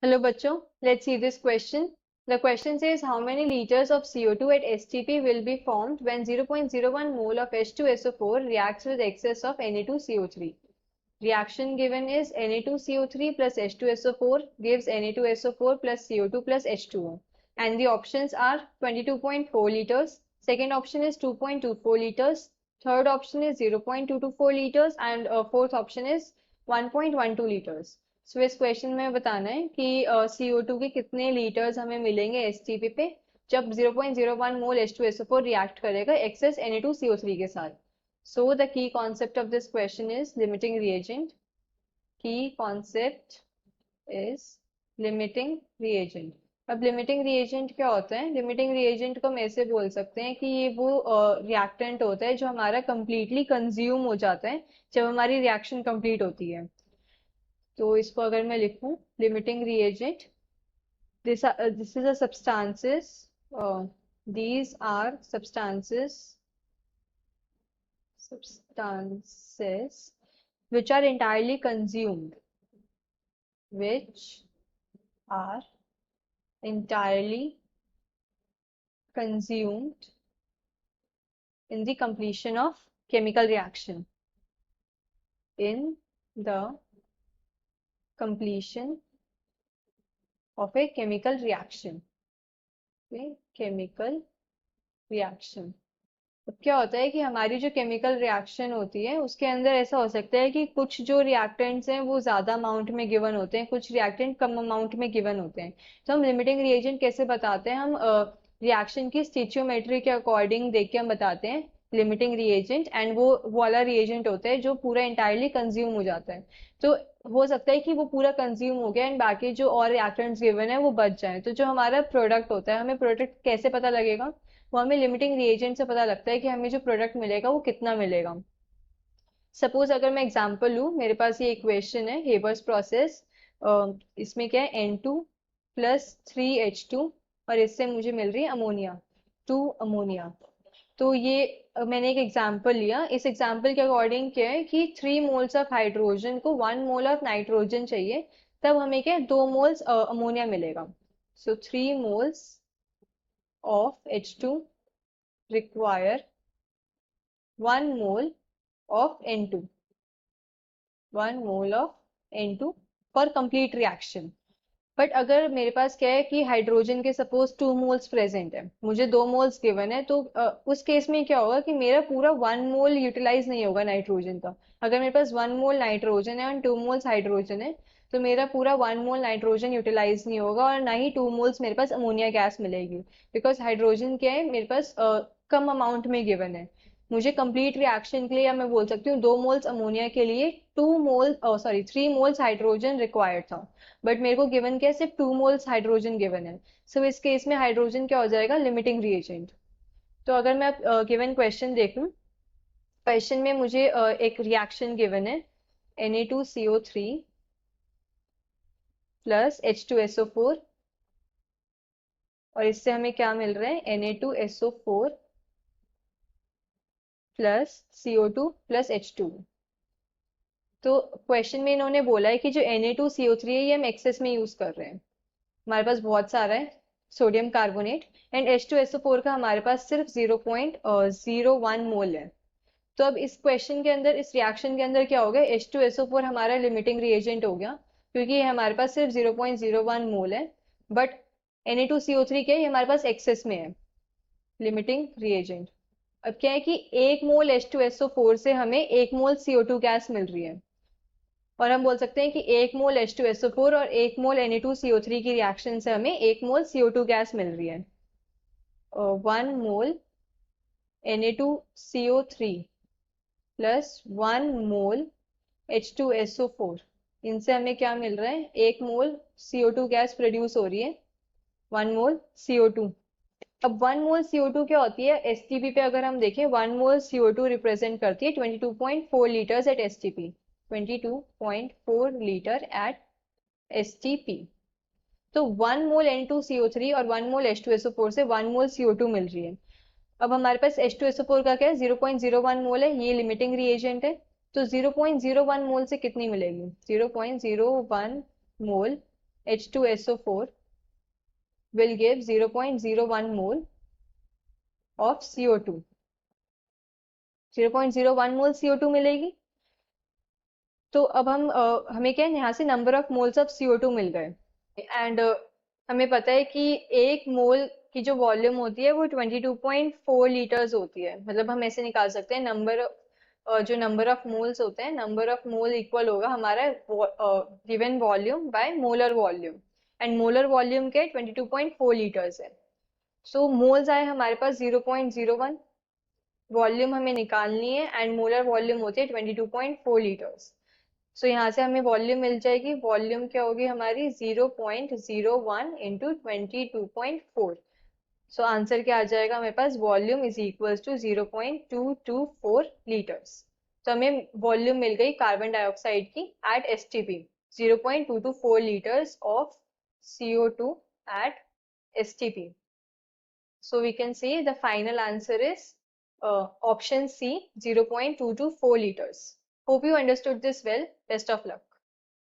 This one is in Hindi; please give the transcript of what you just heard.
Hello bachcho, let's see this question. The question says how many liters of CO2 at STP will be formed when 0.01 mole of H2SO4 reacts with excess of Na2CO3. Reaction given is Na2CO3 plus H2SO4 gives Na2SO4 plus CO2 plus H2O. And the options are 22.4 liters, second option is 2.24 liters, third option is 0.224 liters and fourth option is 1.12 liters. सो इस क्वेश्चन में बताना है कि CO2 के कितने लीटर्स हमें मिलेंगे एसटीपी पे जब 0.01 मोल H2SO4 रिएक्ट करेगा एक्सेस Na2CO3 के साथ. So the key concept of this question is limiting reagent. Key concept is limiting reagent. अब लिमिटिंग रिएजेंट क्या होता है? लिमिटिंग रिएजेंट को हम ऐसे बोल सकते हैं कि ये वो रिएक्टेंट होता है जो हमारा कंप्लीटली कंज्यूम हो जाता है जब हमारी रिएक्शन कंप्लीट होती है. तो इसको अगर मैं लिखूं limiting reagent, this is a substances, these are substances which are entirely consumed, which are entirely consumed in the completion of chemical reaction, in the completion of a chemical reaction. Okay, chemical reaction. अब क्या होता है कि हमारी जो केमिकल रिएक्शन होती है उसके अंदर ऐसा हो सकता है कि कुछ जो रिएक्टेंट्स हैं वो ज़्यादा अमाउंट में गिवन होते हैं, कुछ रिएक्टेंट कम अमाउंट में गिवन होते हैं. तो हम लिमिटिंग रिएजेंट कैसे बताते हैं? हम रिएक्शन की स्टिचियोमेट्री के अकॉर्डिंग देख के हम बताते हैं लिमिटिंग रिएजेंट, एंड वो वाला रिएजेंट होता है जो पूरा इंटायरली कंज्यूम हो जाता है. तो हो सकता है कि वो पूरा कंज्यूम हो गया एंड बाकी जो और रिएक्टेंट्स गिवन है वो बच जाए. तो जो हमारा प्रोडक्ट होता है, हमें प्रोडक्ट कैसे पता लगेगा? वो हमें लिमिटिंग रिएजेंट से पता लगता है कि हमें जो प्रोडक्ट मिलेगा वो कितना मिलेगा. सपोज अगर मैं एग्जांपल लूँ, मेरे पास ये इक्वेशन है हेबर्स प्रोसेस. इसमें क्या है N2 प्लस 3H2 और इससे मुझे मिल रही है अमोनिया, 2 अमोनिया. तो ये मैंने एक एग्जांपल लिया. इस एग्जांपल के अकॉर्डिंग क्या है कि 3 मोल्स ऑफ हाइड्रोजन को 1 मोल ऑफ नाइट्रोजन चाहिए, तब हमें क्या है 2 मोल्स अमोनिया मिलेगा. सो 3 moles of H2 require 1 mole of N2, 1 mole of N2 for complete reaction. But अगर मेरे पास क्या है कि हाइड्रोजन के सपोज 2 मोल्स प्रेजेंट है, मुझे 2 मोल्स गिवन है, तो उस केस में क्या होगा कि मेरा पूरा 1 मोल यूटिलाइज नहीं होगा नाइट्रोजन का. अगर मेरे पास 1 मोल नाइट्रोजन है और 2 मोल्स हाइड्रोजन है तो मेरा पूरा 1 मोल नाइट्रोजन यूटिलाइज नहीं होगा और ना ही 2 मोल्स मेरे पास अमोनिया गैस मिलेगी, बिकॉज हाइड्रोजन क्या है मेरे पास कम अमाउंट में गिवन है. मुझे कंप्लीट रिएक्शन के लिए, या मैं बोल सकती हूँ 2 मोल्स अमोनिया के लिए 3 मोल्स हाइड्रोजन रिक्वायर्ड था, बट मेरे को गिवन क्या है सिर्फ 2 मोल्स हाइड्रोजन गिवन है. सो इस केस में हाइड्रोजन क्या हो जाएगा? Limiting reagent. तो अगर मैं गिवन क्वेश्चन देखूं, क्वेश्चन में मुझे एक रिएक्शन गिवन है Na2CO3 प्लस H2SO4 और इससे हमें क्या मिल रहा है Na2SO4 plus CO2 plus H2. तो क्वेश्चन में इन्होंने बोला है कि जो Na2CO3 है ये हम एक्सेस में यूज कर रहे हैं, हमारे पास बहुत सारा है सोडियम कार्बोनेट, एंड H2SO4 का हमारे पास सिर्फ 0.01 मोल है. तो अब इस क्वेश्चन के अंदर, इस रिएक्शन के अंदर क्या हो गया, H2SO4 हमारा लिमिटिंग रिएजेंट हो गया क्योंकि ये हमारे पास सिर्फ 0.01 मोल है, बट Na2CO3 क्या है, ये हमारे पास एक्सेस में है, लिमिटिंग रिएजेंट. अब क्या है कि 1 मोल H2SO4 से हमें 1 मोल CO2 गैस मिल रही है, और हम बोल सकते हैं कि 1 मोल H2SO4 और 1 मोल Na2CO3 की रिएक्शन से हमें 1 मोल CO2 गैस मिल रही है. 1 मोल Na2CO3 प्लस 1 मोल H2SO4, इनसे हमें क्या मिल रहा है? 1 मोल CO2 गैस प्रोड्यूस हो रही है, 1 मोल CO2. अब 1 मोल CO2 क्या होती है एसटीपी पे? अगर हम देखें 1 मोल CO2 रिप्रेजेंट करती है 22.4 litres at STP, 22.4 litre at STP. तो 1 मोल N2CO3 और 1 मोल H2SO4 से 1 मोल CO2 मिल रही है. अब हमारे पास H2SO4 का क्या है? 0.01 मोल है, ये लिमिटिंग रिएजेंट है. तो 0.01 मोल से कितनी मिलेगी? 0.01 मोल H2SO4 will give 0.01 mole of CO2. 0.01 mole CO2 मिलेगी। तो अब हमें क्या है, यहाँ से number of moles of CO2 मिल गए। एंड हमें पता है कि एक मोल की जो वॉल्यूम होती है वो 22.4 लीटर्स होती है। मतलब हम ऐसे निकाल सकते हैं जो नंबर ऑफ मोल्स होते हैं, नंबर ऑफ मोल इक्वल होगा हमारा given volume by molar volume. And molar volume के 22.4 लीटर्स है। सो मोल्स आए हमारे पास 0.01, वॉल्यूम हमें निकालनी है एंड मोलर वॉल्यूम होती है 22.4 लीटर्स। सो यहाँ से हमें वॉल्यूम मिल जाएगी। वॉल्यूम क्या होगी हमारी 0.01 इंटू 22.4। सो आंसर क्या आ जाएगा हमारे पास, volume is equal to 0.224 litres. तो हमें वॉल्यूम मिल गई कार्बन डाइऑक्साइड की at STP, 0.224 litres of CO2 at STP. So we can say the final answer is option C, 0.224 liters. Hope you understood this well. Best of luck.